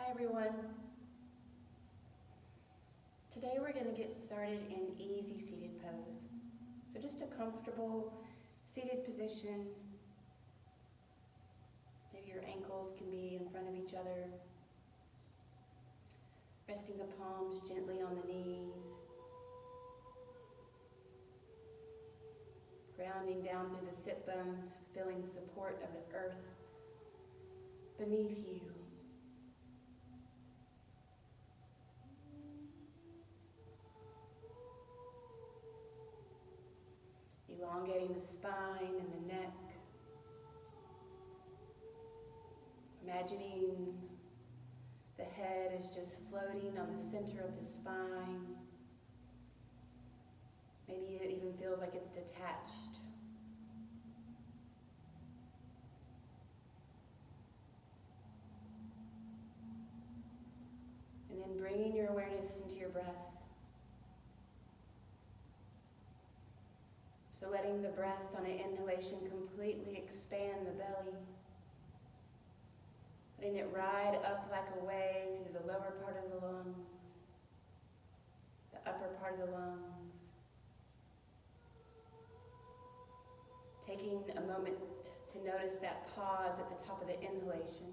Hi everyone. Today we're going to get started in easy seated pose. So just a comfortable seated position. Maybe your ankles can be in front of each other. Resting the palms gently on the knees. Grounding down through the sit bones, feeling the support of the earth beneath you. Elongating the spine and the neck. Imagining the head is just floating on the center of the spine. Maybe it even feels like it's detached. And then bringing your awareness into your breath. So letting the breath on an inhalation completely expand the belly. Letting it ride up like a wave through the lower part of the lungs, the upper part of the lungs. Taking a moment to notice that pause at the top of the inhalation.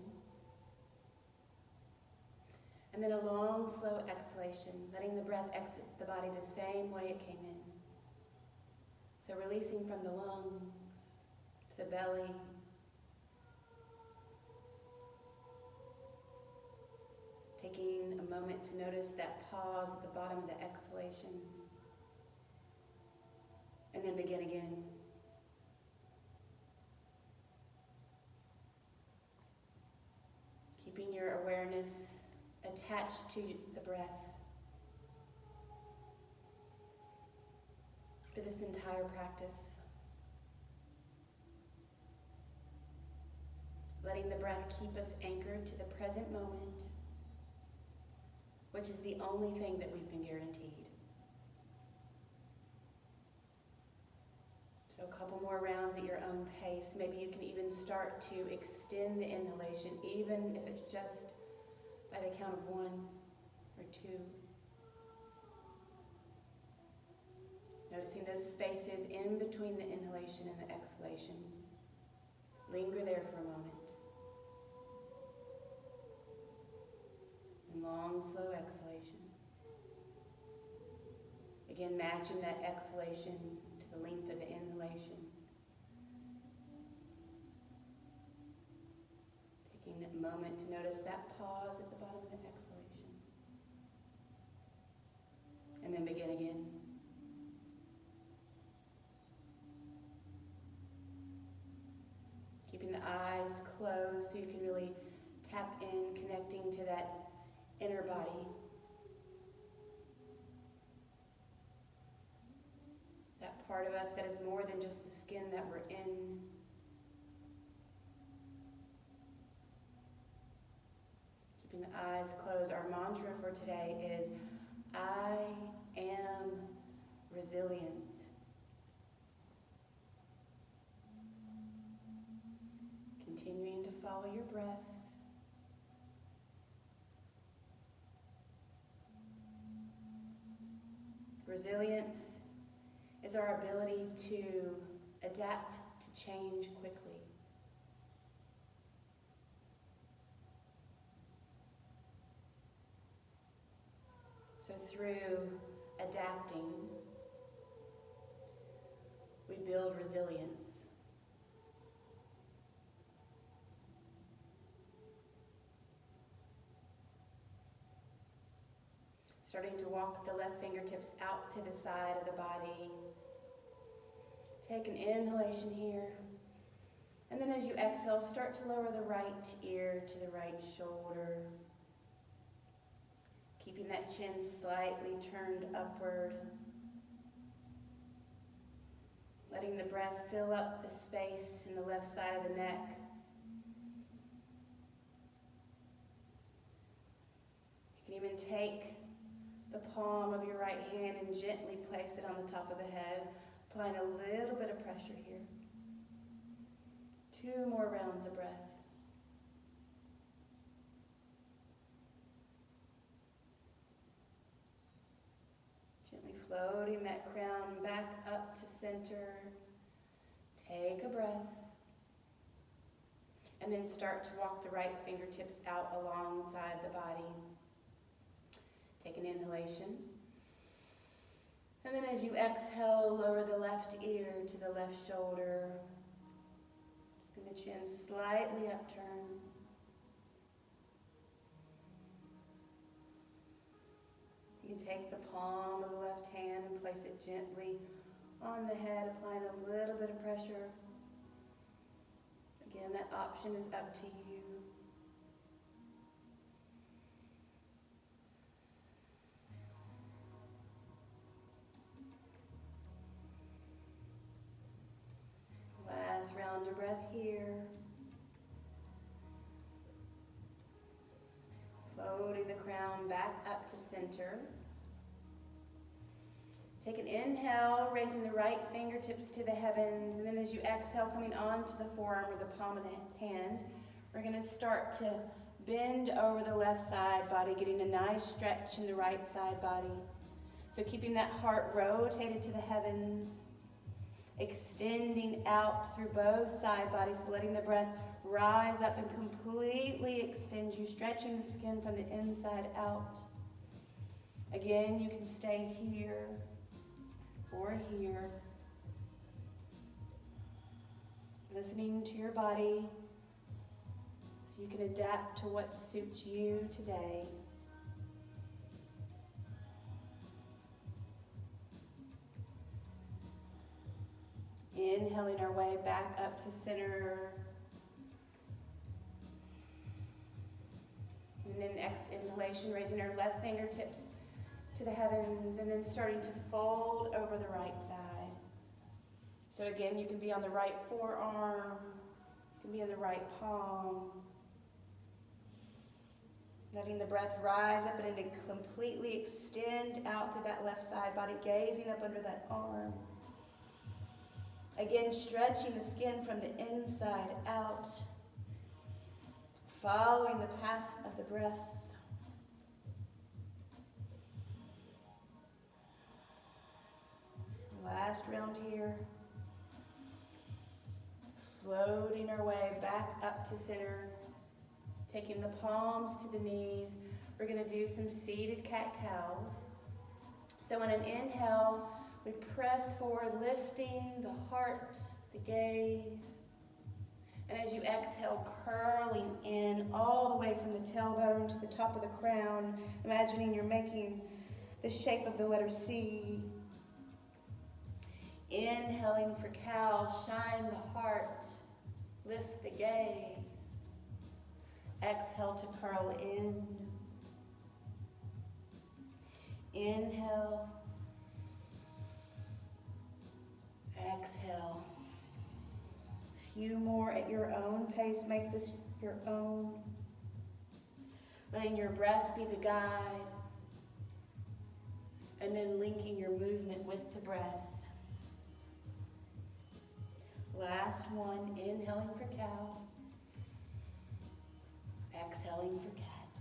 And then a long, slow exhalation, letting the breath exit the body the same way it came in. So releasing from the lungs to the belly. Taking a moment to notice that pause at the bottom of the exhalation. And then begin again. Keeping your awareness attached to the breath for this entire practice. Letting the breath keep us anchored to the present moment, which is the only thing that we've been guaranteed. So a couple more rounds at your own pace. Maybe you can even start to extend the inhalation, even if it's just by the count of 1 or 2. Noticing those spaces in between the inhalation and the exhalation. Linger there for a moment. And long, slow exhalation. Again, matching that exhalation to the length of the inhalation. Taking a moment to notice that pause at the bottom of the exhalation. And then begin again. Keeping the eyes closed so you can really tap in, connecting to that inner body. That part of us that is more than just the skin that we're in. Keeping the eyes closed. Our mantra for today is, I am resilient. Continuing to follow your breath. Resilience is our ability to adapt to change quickly. So through adapting, we build resilience. Starting to walk the left fingertips out to the side of the body. Take an inhalation here. And then as you exhale, start to lower the right ear to the right shoulder. Keeping that chin slightly turned upward. Letting the breath fill up the space in the left side of the neck. You can even take the palm of your right hand and gently place it on the top of the head, applying a little bit of pressure here. 2 more rounds of breath. floating that crown back up to center. Take a breath. And then start to walk the right fingertips out alongside the body. Take an inhalation. And then as you exhale, lower the left ear to the left shoulder, keeping the chin slightly upturned. You can take the palm of the left hand and place it gently on the head, applying a little bit of pressure. Again, that option is up to you. Last round of breath here. Floating the crown back up to center. Take an inhale, raising the right fingertips to the heavens, and then as you exhale, coming onto the forearm or the palm of the hand, we're going to start to bend over the left side body, getting a nice stretch in the right side body. So keeping that heart rotated to the heavens, extending out through both side bodies, so letting the breath rise up and completely extend you, stretching the skin from the inside out. Again, you can stay here or here, listening to your body so you can adapt to what suits you today. Inhaling our way back up to center. And then exhalation, raising our left fingertips to the heavens, and then starting to fold over the right side. So again, you can be on the right forearm, you can be in the right palm. Letting the breath rise up and then completely extend out through that left side body, gazing up under that arm. Again, stretching the skin from the inside out, following the path of the breath. Last round here. Floating our way back up to center. Taking the palms to the knees. We're going to do some seated cat-cows. So on an inhale, we press forward, lifting the heart, the gaze. And as you exhale, curling in all the way from the tailbone to the top of the crown, imagining you're making the shape of the letter C. Inhaling for cow, shine the heart, lift the gaze. Exhale to curl in. Inhale. Exhale. Few more at your own pace. Make this your own. Letting your breath be the guide. And then linking your movement with the breath. Last one, inhaling for cow. Exhaling for cat.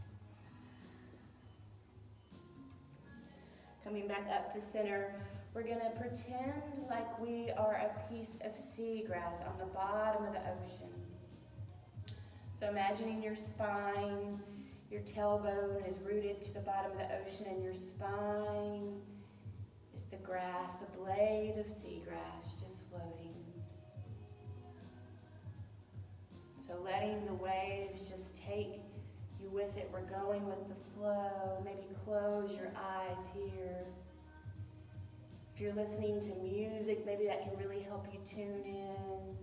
Coming back up to center, we're going to pretend like we are a piece of seagrass on the bottom of the ocean. So imagining your spine, your tailbone is rooted to the bottom of the ocean, and your spine is the grass, a blade of seagrass just floating. So letting the waves just take you with it. We're going with the flow. Maybe close your eyes here. If you're listening to music, maybe that can really help you tune in.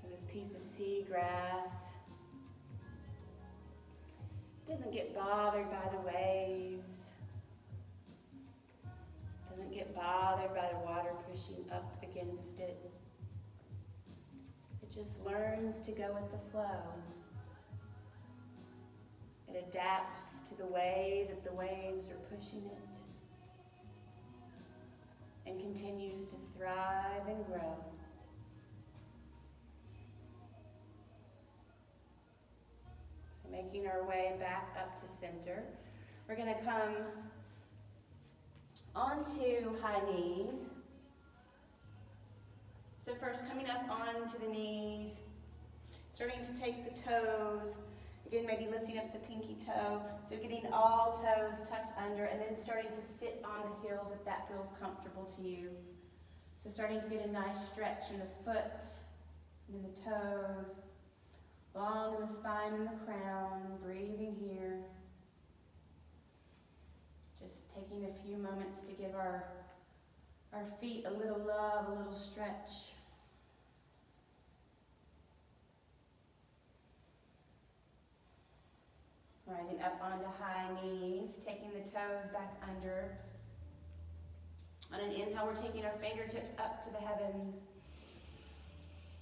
So this piece of seagrass doesn't get bothered by the waves. Doesn't get bothered by the water pushing up against it. It just learns to go with the flow. It adapts to the way that the waves are pushing it, and continues to thrive and grow. making our way back up to center. We're going to come onto high knees. So first coming up onto the knees, starting to take the toes, again maybe lifting up the pinky toe, so getting all toes tucked under, and then starting to sit on the heels if that feels comfortable to you. So starting to get a nice stretch in the foot, and in the toes, long in the spine and the crown, breathing here. Just taking a few moments to give our feet a little love, a little stretch. Rising up onto high knees, taking the toes back under. On an inhale, we're taking our fingertips up to the heavens.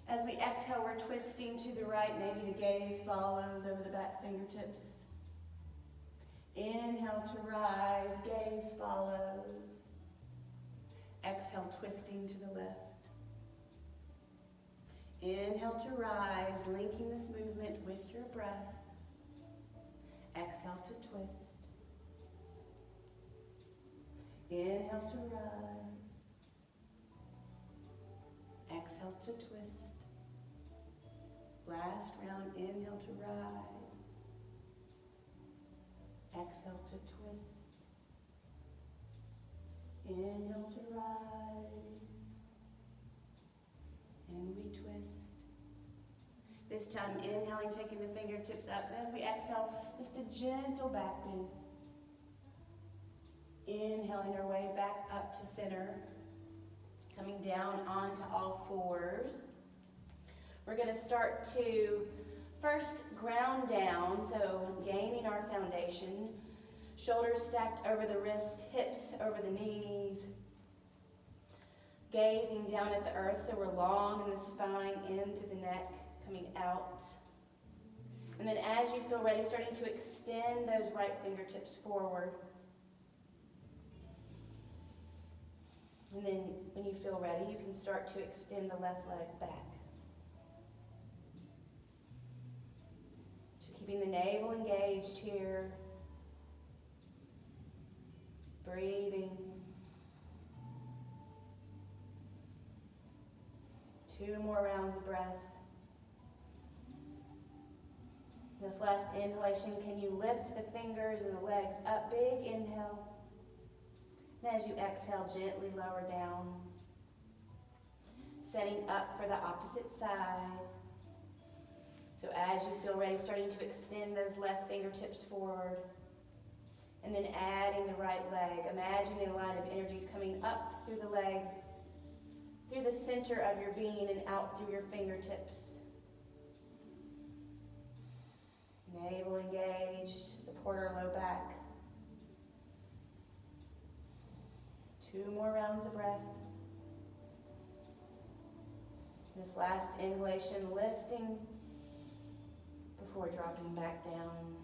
As we exhale, we're twisting to the right. Maybe the gaze follows over the back fingertips. Inhale to rise, gaze follows. Exhale, twisting to the left. Inhale to rise, linking this movement with your breath. Exhale to twist. Inhale to rise. Exhale to twist. Last round, inhale to rise. Exhale to twist. Inhale to rise. And we twist. This time, inhaling, taking the fingertips up. And as we exhale, just a gentle back bend. Inhaling our way back up to center. Coming down onto all fours. We're going to start to first ground down, so gaining our foundation. Shoulders stacked over the wrists, hips over the knees. Gazing down at the earth, so we're long in the spine, into the neck, coming out. And then as you feel ready, starting to extend those right fingertips forward. And then when you feel ready, you can start to extend the left leg back. So keeping the navel engaged here. Breathing. 2 more rounds of breath. This last inhalation, can you lift the fingers and the legs up? Big inhale. And as you exhale, gently lower down. Setting up for the opposite side. So as you feel ready, starting to extend those left fingertips forward. And then adding the right leg. Imagining a line of energies coming up through the leg, through the center of your being and out through your fingertips. Navel engaged, support our low back. 2 more rounds of breath. This last inhalation, lifting before dropping back down.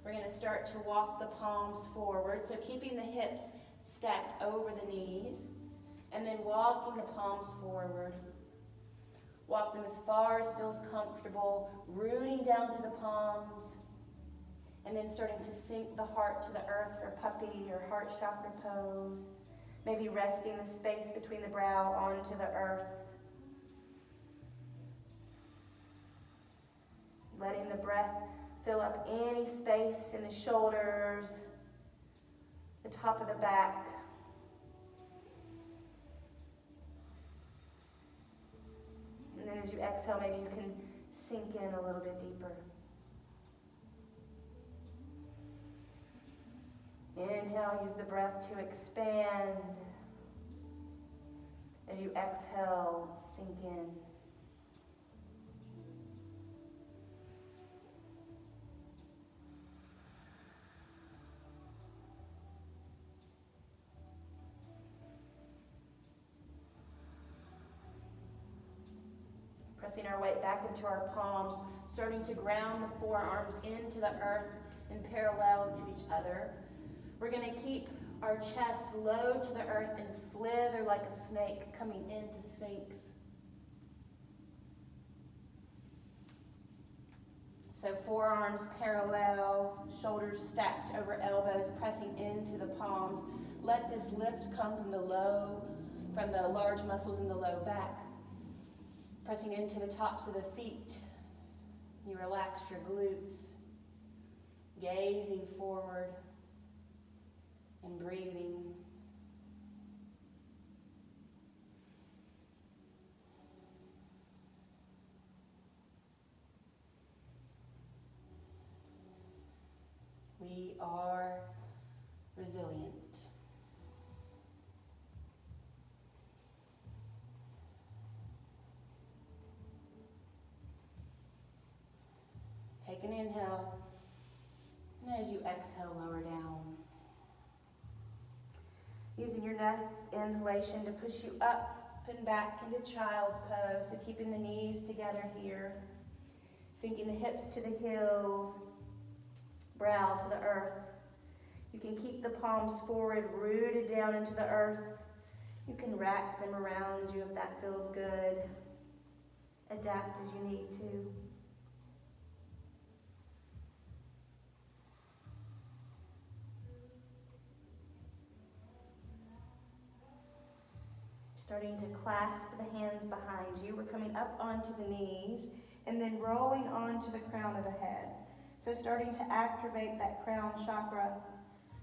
We're going to start to walk the palms forward, so keeping the hips stacked over the knees, and then walking the palms forward. Walk them as far as feels comfortable, rooting down through the palms, and then starting to sink the heart to the earth for puppy or heart chakra pose. Maybe resting the space between the brow onto the earth. Letting the breath fill up any space in the shoulders, the top of the back. And then as you exhale, maybe you can sink in a little bit deeper. Inhale, use the breath to expand. As you exhale, sink in. Pressing our weight back into our palms, starting to ground the forearms into the earth and parallel to each other. We're going to keep our chest low to the earth and slither like a snake coming into Sphinx. So forearms parallel, shoulders stacked over elbows, pressing into the palms. Let this lift come from the large muscles in the low back. Pressing into the tops of the feet. You relax your glutes, gazing forward and breathing. We are resilient. Take an inhale, and as you exhale, lower down. Using your next inhalation to push you up and back into child's pose, so keeping the knees together here, sinking the hips to the heels, brow to the earth. You can keep the palms forward, rooted down into the earth. You can rack them around you if that feels good. Adapt as you need to. Starting to clasp the hands behind you. We're coming up onto the knees and then rolling onto the crown of the head. So starting to activate that crown chakra,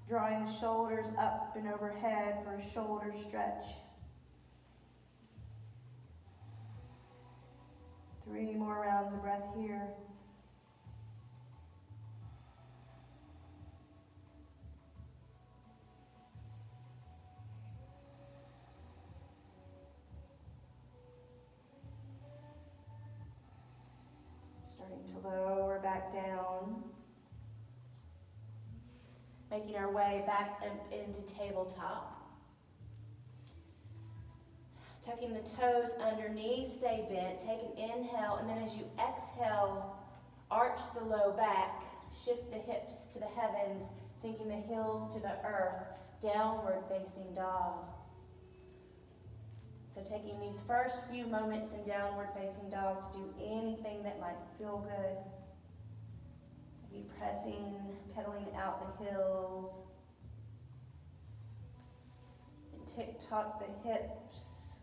drawing the shoulders up and overhead for a shoulder stretch. 3 more rounds of breath here. Starting to lower back down. Making our way back up into tabletop. Tucking the toes under, knees stay bent. Take an inhale, and then as you exhale, arch the low back. Shift the hips to the heavens, sinking the heels to the earth. Downward facing dog. So taking these first few moments in downward facing dog to do anything that might feel good. Maybe pressing, pedaling out the heels. And tick-tock the hips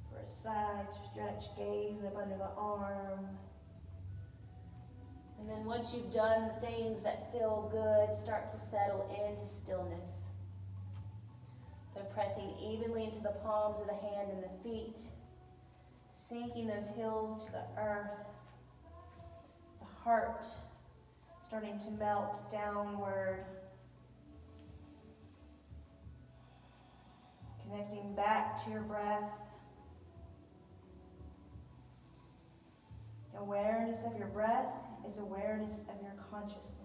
for a side stretch, gazing up under the arm. And then once you've done the things that feel good, start to settle into stillness. So pressing evenly into the palms of the hand and the feet, sinking those heels to the earth, the heart starting to melt downward, connecting back to your breath. Awareness of your breath is awareness of your consciousness.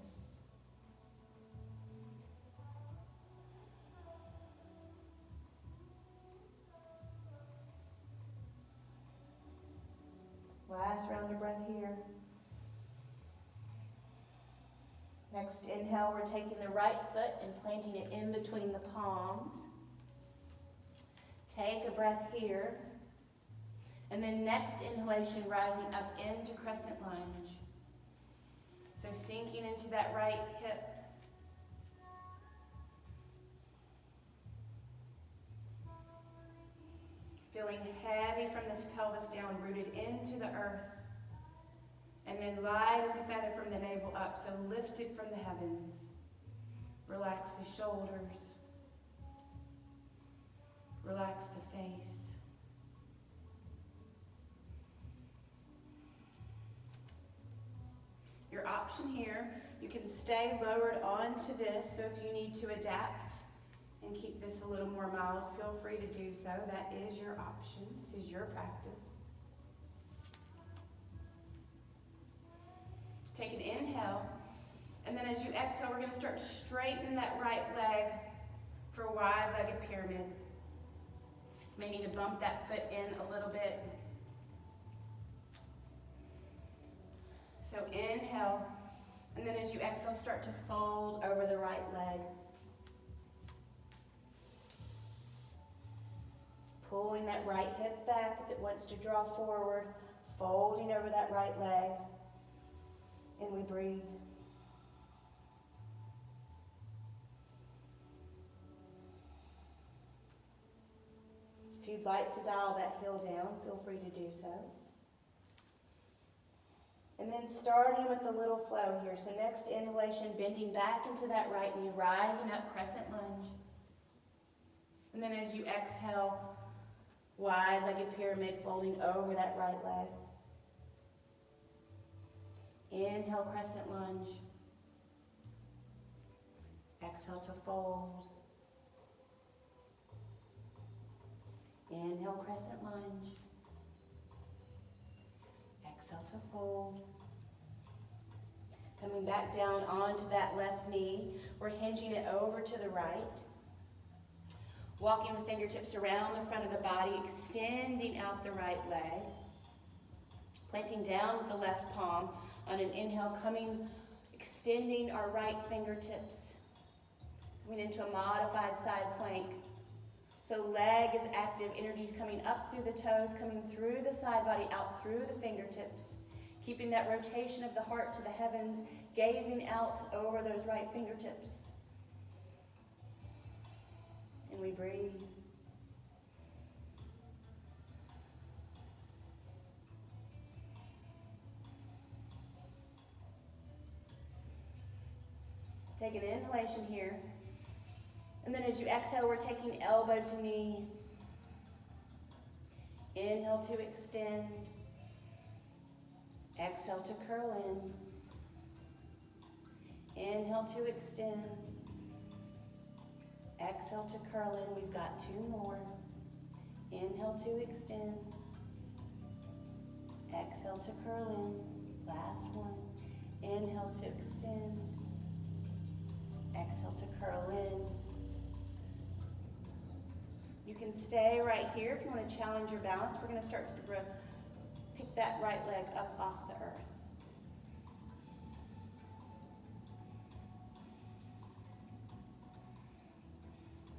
Last round of breath here. Next inhale, we're taking the right foot and planting it in between the palms. Take a breath here. And then next inhalation, rising up into crescent lunge. So sinking into that right hip. Feeling heavy from the pelvis down, rooted into the earth. And then light as a feather from the navel up, so lifted from the heavens. Relax the shoulders. Relax the face. Your option here, you can stay lowered onto this, so if you need to adapt and keep this a little more mild, feel free to do so. That is your option. This is your practice. Take an inhale, and then as you exhale, we're going to start to straighten that right leg for a wide-legged pyramid. You may need to bump that foot in a little bit. So inhale, and then as you exhale, start to fold over the right leg. Pulling that right hip back if it wants to draw forward, folding over that right leg. And we breathe. If you'd like to dial that heel down, feel free to do so. And then starting with the little flow here. So next inhalation, bending back into that right knee, rising up, crescent lunge. And then as you exhale, wide-legged pyramid, folding over that right leg. Inhale, crescent lunge. Exhale to fold. Inhale, crescent lunge. Exhale to fold. Coming back down onto that left knee. We're hinging it over to the right. Walking the fingertips around the front of the body, extending out the right leg. Planting down with the left palm on an inhale, extending our right fingertips. Coming into a modified side plank. So leg is active, energy's coming up through the toes, coming through the side body, out through the fingertips. Keeping that rotation of the heart to the heavens, gazing out over those right fingertips. And we breathe. Take an inhalation here. And then as you exhale, we're taking elbow to knee. Inhale to extend. Exhale to curl in. Inhale to extend. Exhale to curl in. We've got two more. Inhale to extend. Exhale to curl in. Last one. Inhale to extend. Exhale to curl in. You can stay right here if you want to challenge your balance. We're going to start to pick that right leg up off the earth.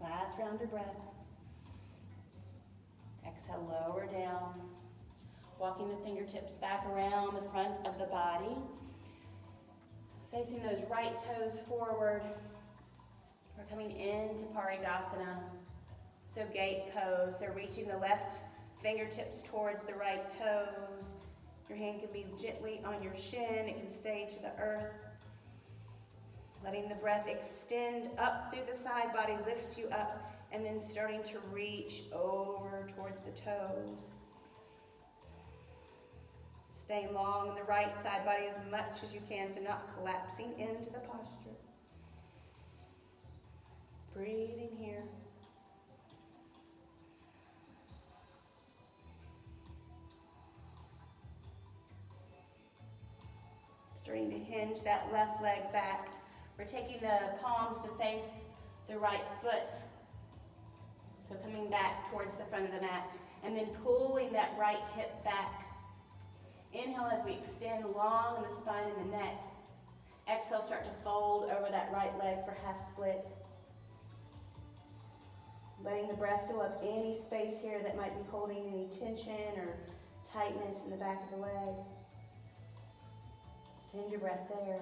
Last round of breath. Exhale, lower down. Walking the fingertips back around the front of the body. Facing those right toes forward. We're coming into Parigasana. So gate pose, so reaching the left fingertips towards the right toes. Your hand can be gently on your shin, it can stay to the earth. Letting the breath extend up through the side body, lift you up, and then starting to reach over towards the toes. Staying long in the right side body as much as you can, so not collapsing into the posture. Breathing here. Starting to hinge that left leg back. We're taking the palms to face the right foot. So coming back towards the front of the mat. And then pulling that right hip back. Inhale as we extend long in the spine and the neck. Exhale, start to fold over that right leg for half split. Letting the breath fill up any space here that might be holding any tension or tightness in the back of the leg. Send your breath there.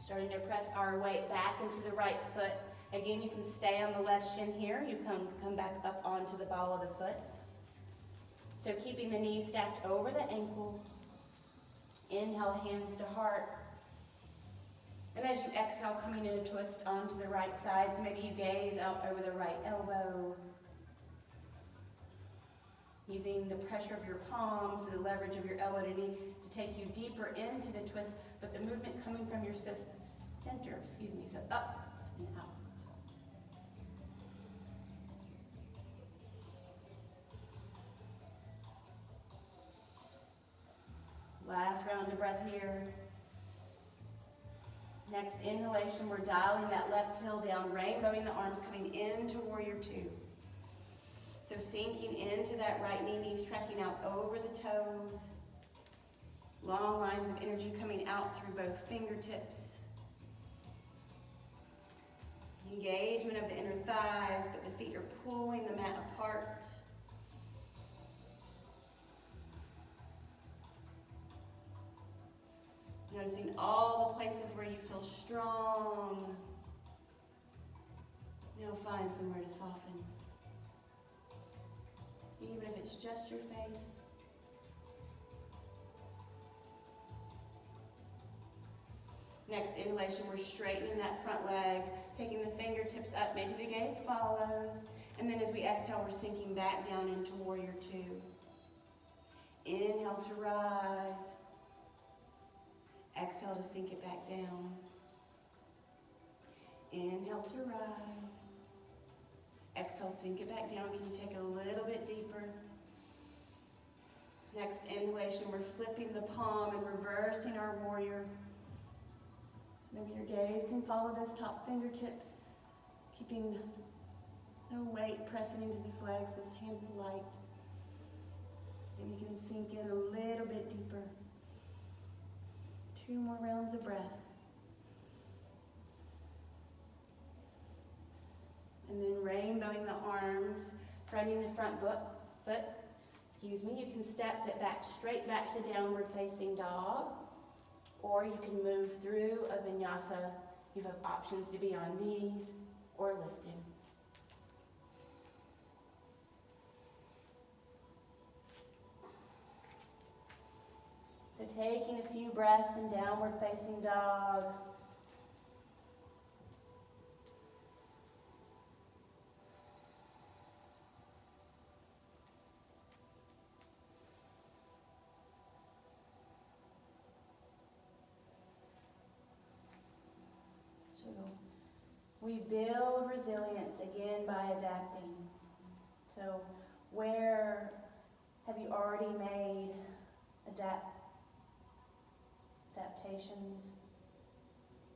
Starting to press our weight back into the right foot. Again, you can stay on the left shin here. You come back up onto the ball of the foot. So keeping the knees stacked over the ankle. Inhale, hands to heart. And as you exhale, coming in a twist onto the right side. So maybe you gaze out over the right elbow. Using the pressure of your palms, the leverage of your elbow to knee to take you deeper into the twist, but the movement coming from your center, so up and out. Last round of breath here. Next inhalation, we're dialing that left heel down, rainbowing the arms, coming into Warrior Two. So sinking into that right knee, knees trekking out over the toes. Long lines of energy coming out through both fingertips. Engagement of the inner thighs, but the feet are pulling the mat apart. Noticing all the places where you feel strong. Now find somewhere to soften. Even if it's just your face. Next inhalation, we're straightening that front leg, taking the fingertips up, maybe the gaze follows. And then as we exhale, we're sinking back down into warrior two. Inhale to rise. Exhale to sink it back down. Inhale to rise. Exhale, sink it back down. Can you take it a little bit deeper? Next inhalation, we're flipping the palm and reversing our warrior. Maybe your gaze can follow those top fingertips, keeping no weight pressing into these legs. This hand is light. Maybe you can sink in a little bit deeper. 2 more rounds of breath. And then rainbowing the arms, fronting the front foot. You can step it back, straight back to downward facing dog. Or you can move through a vinyasa. You have options to be on knees or lifted. So taking a few breaths in downward facing dog. We build resilience again by adapting. So where have you already made adaptations?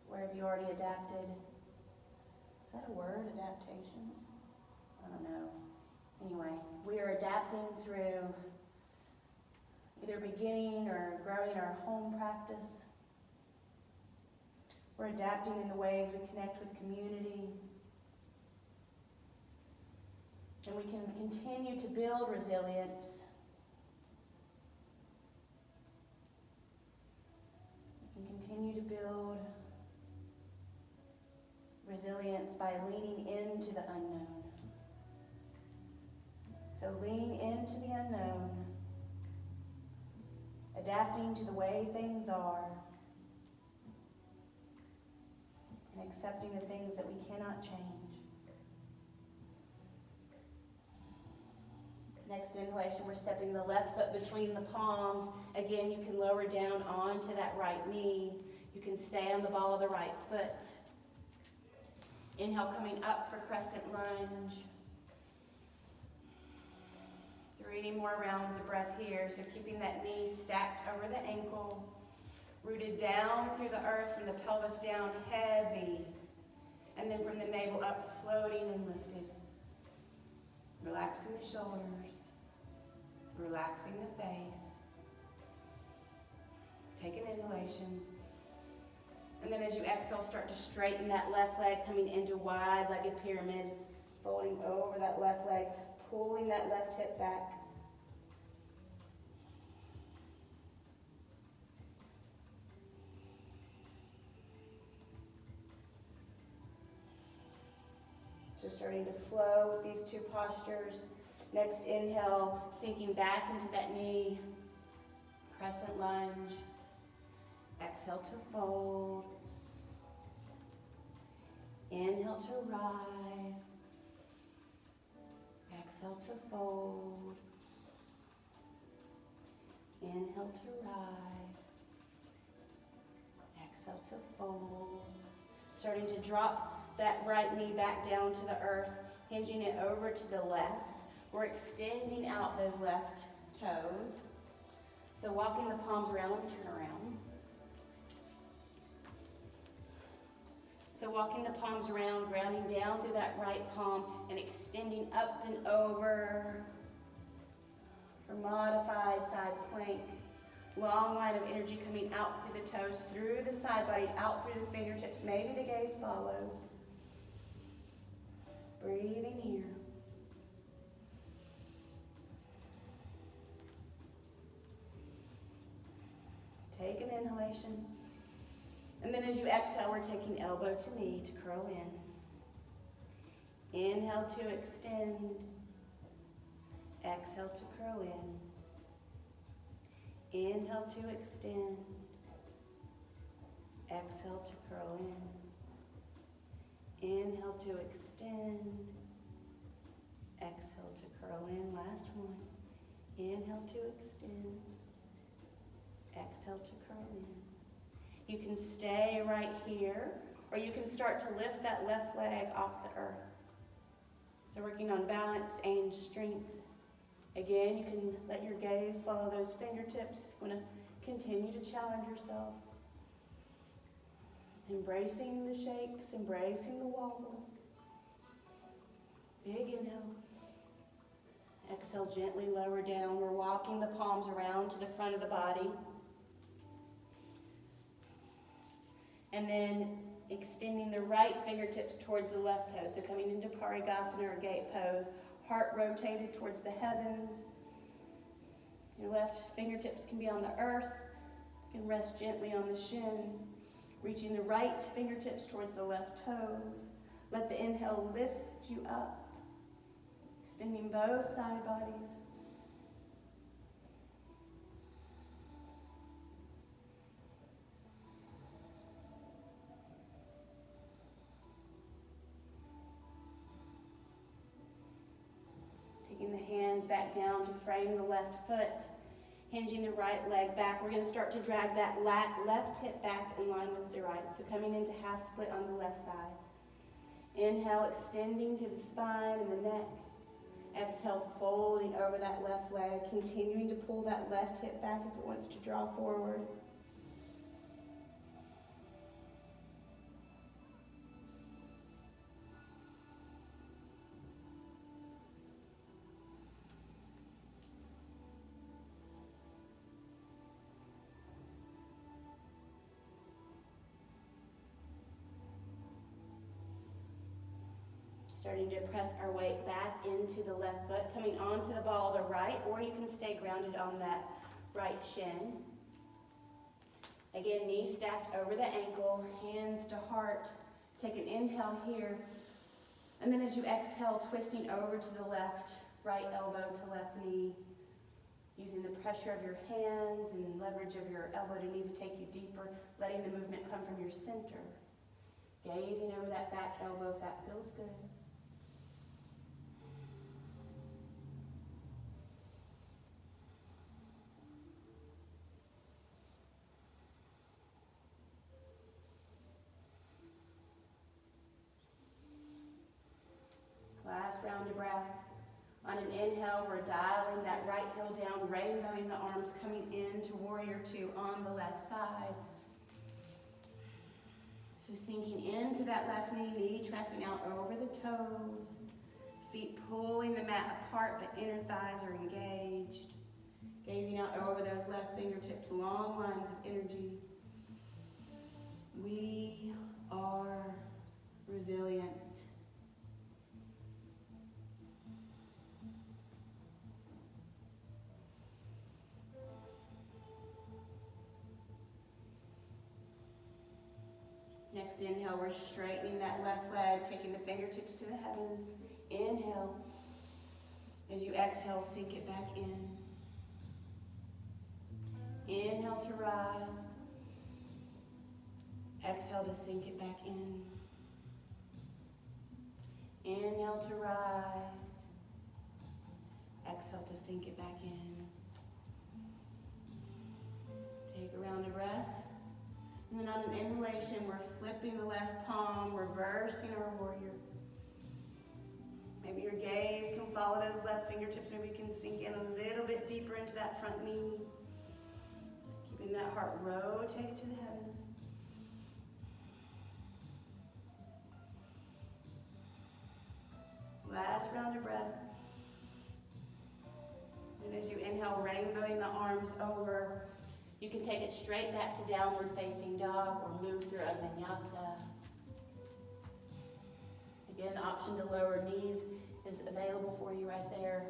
Where have you already adapted? Is that a word, adaptations? I don't know. Anyway, we are adapting through either beginning or growing our home practice. We're adapting in the ways we connect with community. And we can continue to build resilience. We can continue to build resilience by leaning into the unknown. So leaning into the unknown, adapting to the way things are, and accepting the things that we cannot change. Next inhalation, we're stepping the left foot between the palms. Again, you can lower down onto that right knee. You can stay on the ball of the right foot. Inhale, coming up for crescent lunge. 3 more rounds of breath here. So keeping that knee stacked over the ankle. Rooted down through the earth, from the pelvis down, heavy. And then from the navel up, floating and lifted. Relaxing the shoulders. Relaxing the face. Take an inhalation. And then as you exhale, start to straighten that left leg, coming into wide-legged pyramid. Folding over that left leg, pulling that left hip back. So starting to flow with these 2 postures. Next inhale, sinking back into that knee. Crescent lunge. Exhale to fold. Inhale to rise. Exhale to fold. Inhale to rise. Exhale to fold. Starting to drop that right knee back down to the earth, hinging it over to the left. We're extending out those left toes. So walking the palms around, let me turn around. So walking the palms around, grounding down through that right palm and extending up and over for modified side plank. Long line of energy coming out through the toes, through the side body, out through the fingertips. Maybe the gaze follows. Breathing here. Take an inhalation. And then as you exhale, we're taking elbow to knee to curl in. Inhale to extend. Exhale to curl in. Inhale to extend. Exhale to curl in. Inhale to extend. Exhale to curl in. Last one. Inhale to extend. Exhale to curl in. You can stay right here, or you can start to lift that left leg off the earth. So working on balance and strength. Again, you can let your gaze follow those fingertips if you want to continue to challenge yourself. Embracing the shakes, embracing the wobbles. Big inhale. Exhale, gently lower down. We're walking the palms around to the front of the body. And then extending the right fingertips towards the left toe. So coming into Parigasana or gate pose. Heart rotated towards the heavens. Your left fingertips can be on the earth. You can rest gently on the shin. Reaching the right fingertips towards the left toes. Let the inhale lift you up. Extending both side bodies. Taking the hands back down to frame the left foot. Hinging the right leg back. We're going to start to drag that left hip back in line with the right. So coming into half split on the left side. Inhale, extending to the spine and the neck. Exhale, folding over that left leg. Continuing to pull that left hip back if it wants to draw forward. Starting to press our weight back into the left foot, coming onto the ball of the right, or you can stay grounded on that right shin. Again, knees stacked over the ankle, hands to heart. Take an inhale here. And then as you exhale, twisting over to the left, right elbow to left knee. Using the pressure of your hands and leverage of your elbow to knee to take you deeper, letting the movement come from your center. Gazing over that back elbow if that feels good. Last round of breath. On an inhale, we're dialing that right heel down, rainbowing the arms, coming into Warrior Two on the left side. So sinking into that left knee tracking out over the toes. Feet pulling the mat apart, but inner thighs are engaged. Gazing out over those left fingertips, long lines of energy. We are resilient. Next inhale, we're straightening that left leg, taking the fingertips to the heavens. Inhale. As you exhale, sink it back in. Inhale to rise. Exhale to sink it back in. Inhale to rise. Exhale to sink it back in. Take a round of breath. And then on an inhalation, we're flipping the left palm, reversing our warrior. Maybe your gaze can follow those left fingertips. Maybe you can sink in a little bit deeper into that front knee. Keeping that heart rotated to the heavens. Last round of breath. And as you inhale, rainbowing the arms over, you can take it straight back to downward facing dog or move through a vinyasa. Again, option to lower knees is available for you right there.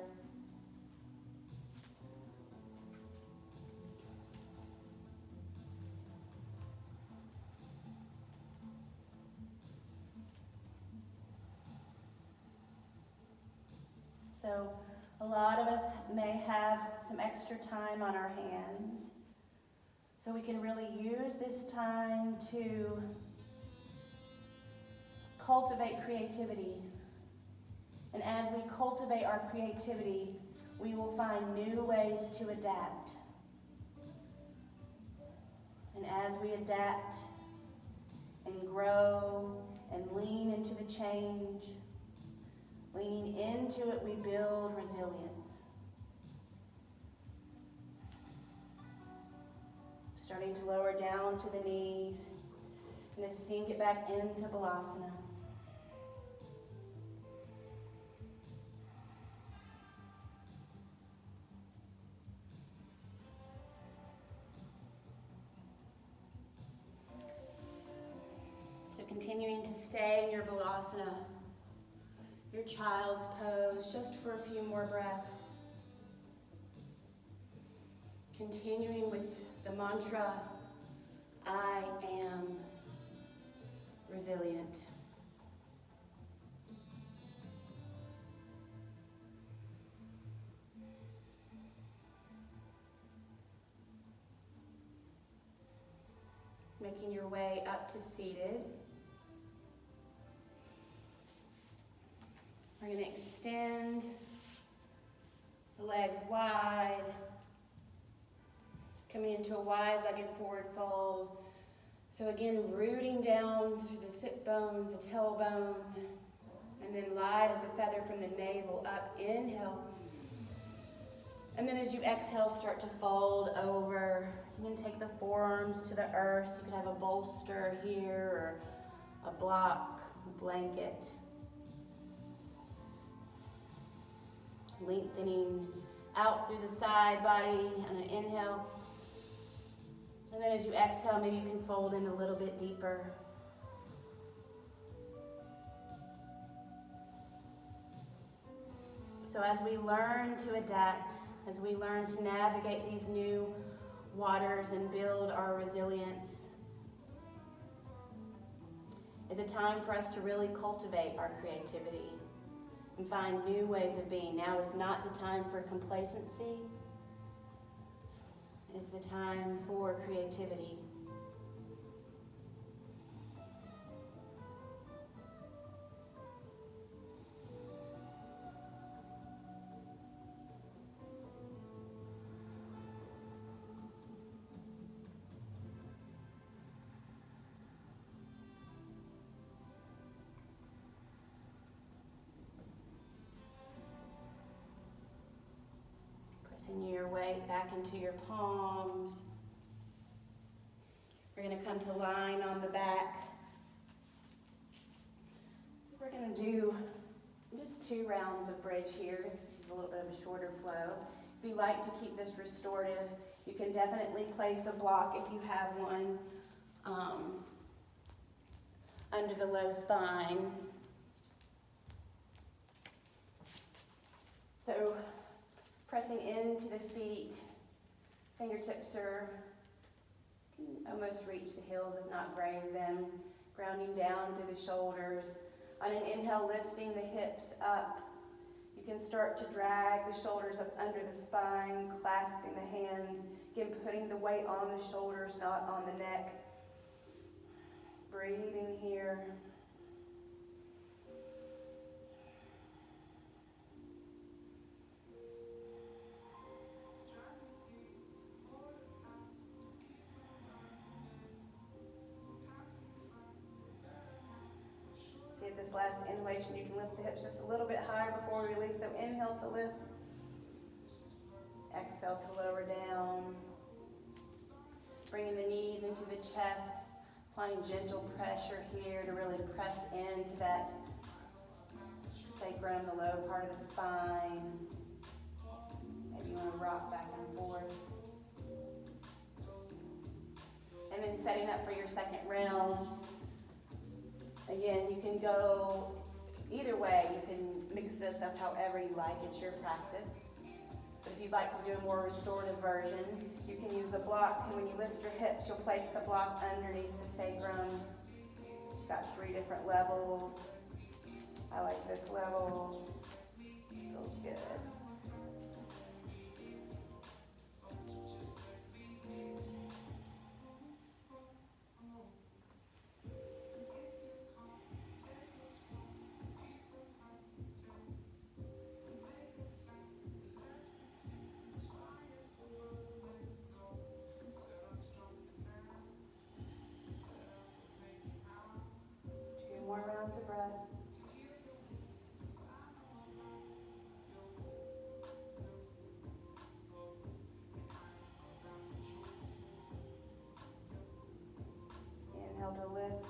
So a lot of us may have some extra time on our hands. So we can really use this time to cultivate creativity. And as we cultivate our creativity, we will find new ways to adapt. And as we adapt and grow and lean into the change, leaning into it, we build resilience. Starting to lower down to the knees and to sink it back into Balasana. So continuing to stay in your Balasana, your child's pose, just for a few more breaths. Continuing with the mantra, I am resilient. Making your way up to seated. We're going to extend the legs wide, coming into a wide-legged forward fold. So again, rooting down through the sit bones, the tailbone, and then light as a feather from the navel up. Inhale. And then as you exhale, start to fold over. You can take the forearms to the earth. You can have a bolster here or a block, a blanket. Lengthening out through the side body on an inhale. And then as you exhale, maybe you can fold in a little bit deeper. So as we learn to adapt, as we learn to navigate these new waters and build our resilience, is a time for us to really cultivate our creativity and find new ways of being. Now is not the time for complacency. It's the time for creativity. Pressing your weight back into your palms. We're going to come to lying on the back. We're going to do just 2 rounds of bridge here. This is a little bit of a shorter flow. If you like to keep this restorative, you can definitely place a block if you have one under the low spine. So pressing into the feet, fingertips are can almost reach the heels, if not graze them. Grounding down through the shoulders. On an inhale, lifting the hips up. You can start to drag the shoulders up under the spine, clasping the hands. Again, putting the weight on the shoulders, not on the neck. Breathing here. See if this last inhalation, you can lift the hips just a little bit higher before we release. So inhale to lift. Exhale to lower down. Bringing the knees into the chest. Applying gentle pressure here to really press into that sacrum, the low part of the spine. Maybe you want to rock back and forth. And then setting up for your second round. Again, you can go Either way, you can mix this up however you like. It's your practice. But if you'd like to do a more restorative version, you can use a block, and when you lift your hips, you'll place the block underneath the sacrum. Got 3 different levels. I like this level. Feels good. More rounds of breath. Inhale to lift.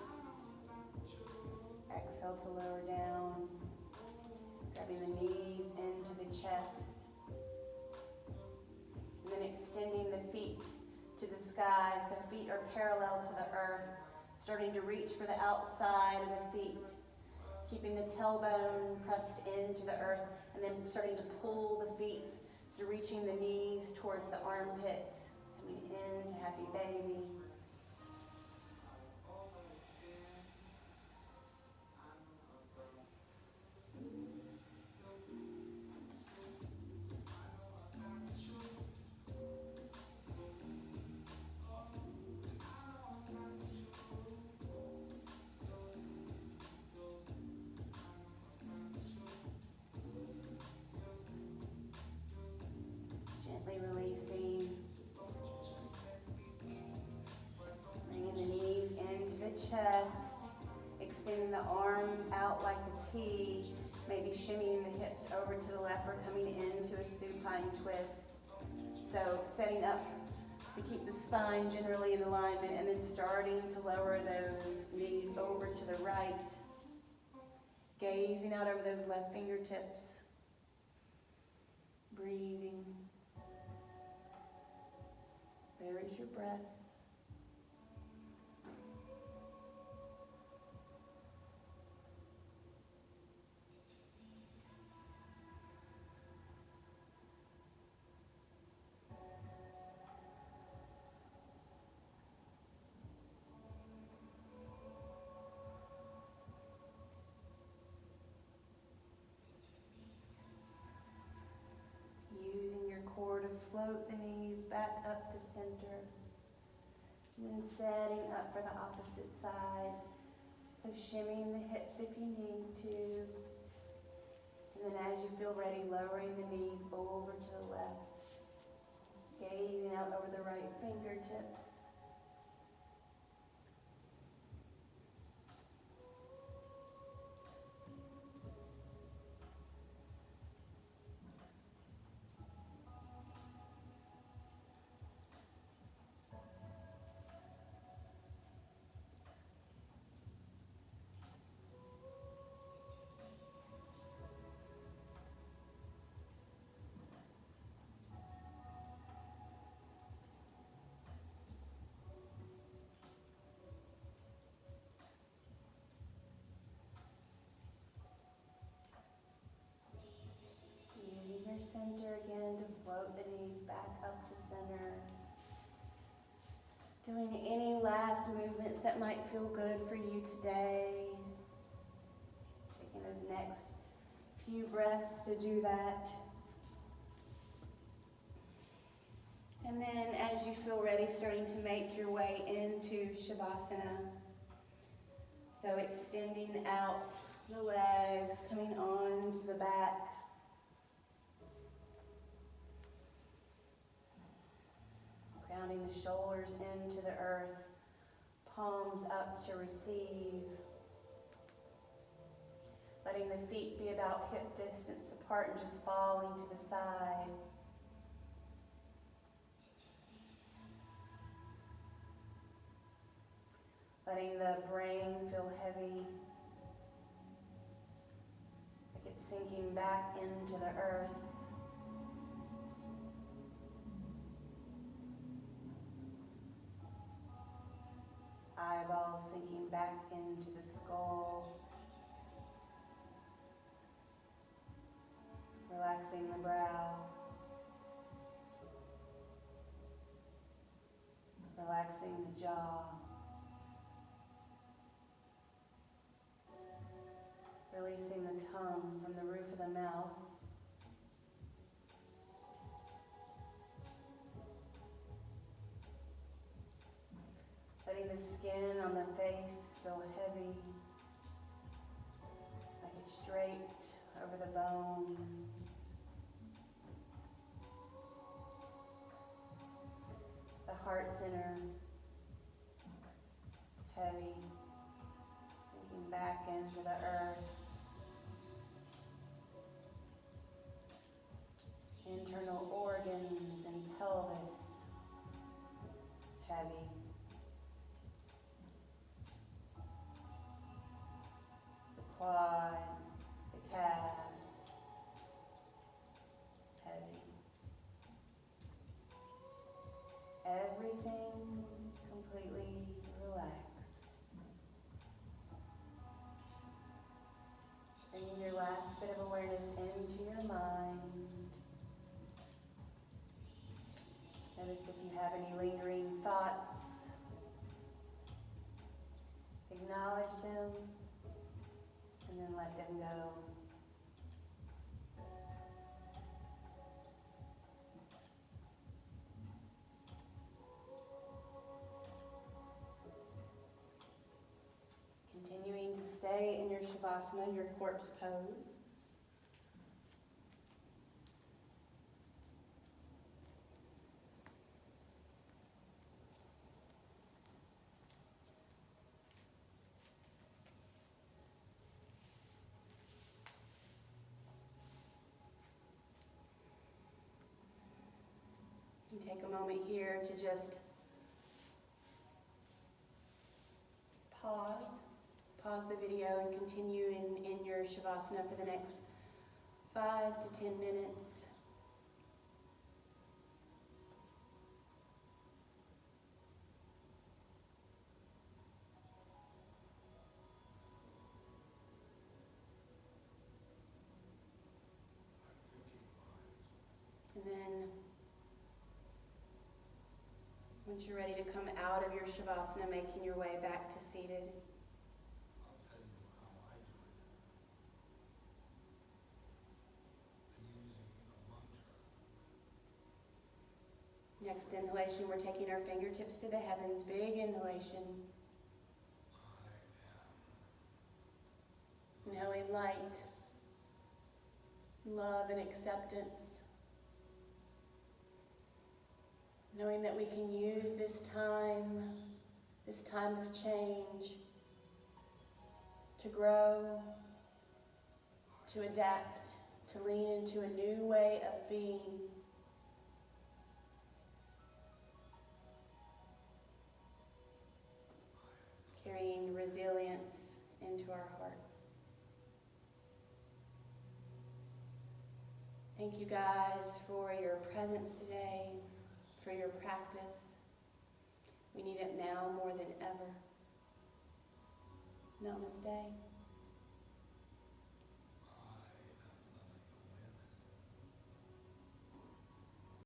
Exhale to lower down. Grabbing the knees into the chest. And then extending the feet to the sky so feet are parallel to the earth. Starting to reach for the outside of the feet, keeping the tailbone pressed into the earth, and then starting to pull the feet, so reaching the knees towards the armpits, coming into happy baby. Releasing, bringing the knees into the chest, extending the arms out like a T, maybe shimmying the hips over to the left or coming into a supine twist. So setting up to keep the spine generally in alignment, and then starting to lower those knees over to the right, gazing out over those left fingertips, breathing. Where is your breath? Using your core to float the knees back up to center. And then setting up for the opposite side. So shimmying the hips if you need to. And then as you feel ready, lowering the knees over to the left. Gazing out over the right fingertips. Center again to float the knees back up to center. Doing any last movements that might feel good for you today. Taking those next few breaths to do that. And then as you feel ready, starting to make your way into Shavasana. So extending out the legs, coming on to the back. Grounding the shoulders into the earth, palms up to receive. Letting the feet be about hip distance apart and just falling to the side. Letting the brain feel heavy, like it's sinking back into the earth. Eyeballs sinking back into the skull. Relaxing the brow. Relaxing the jaw. Releasing the tongue from the roof of the mouth. Letting the skin on the face feel heavy, like it's draped over the bones. The heart center, heavy, sinking back into the earth. Internal organs and pelvis, heavy. The quads, the calves, heavy. Everything is completely relaxed. Bringing your last bit of awareness into your mind. Notice if you have any lingering thoughts. Acknowledge them and then let them go. Continuing to stay in your Shavasana, your corpse pose. And take a moment here to just pause the video and continue in your Shavasana for the next 5 to 10 minutes. And then, once you're ready to come out of your Shavasana, making your way back to seated. I'll tell you how I do it. I'm using a mantra. Next inhalation, we're taking our fingertips to the heavens. Big inhalation. I am. Inhaling light, love, and acceptance. Knowing that we can use this time of change, to grow, to adapt, to lean into a new way of being. Carrying resilience into our hearts. Thank you guys for your presence today, for your practice. We need it now more than ever. Namaste.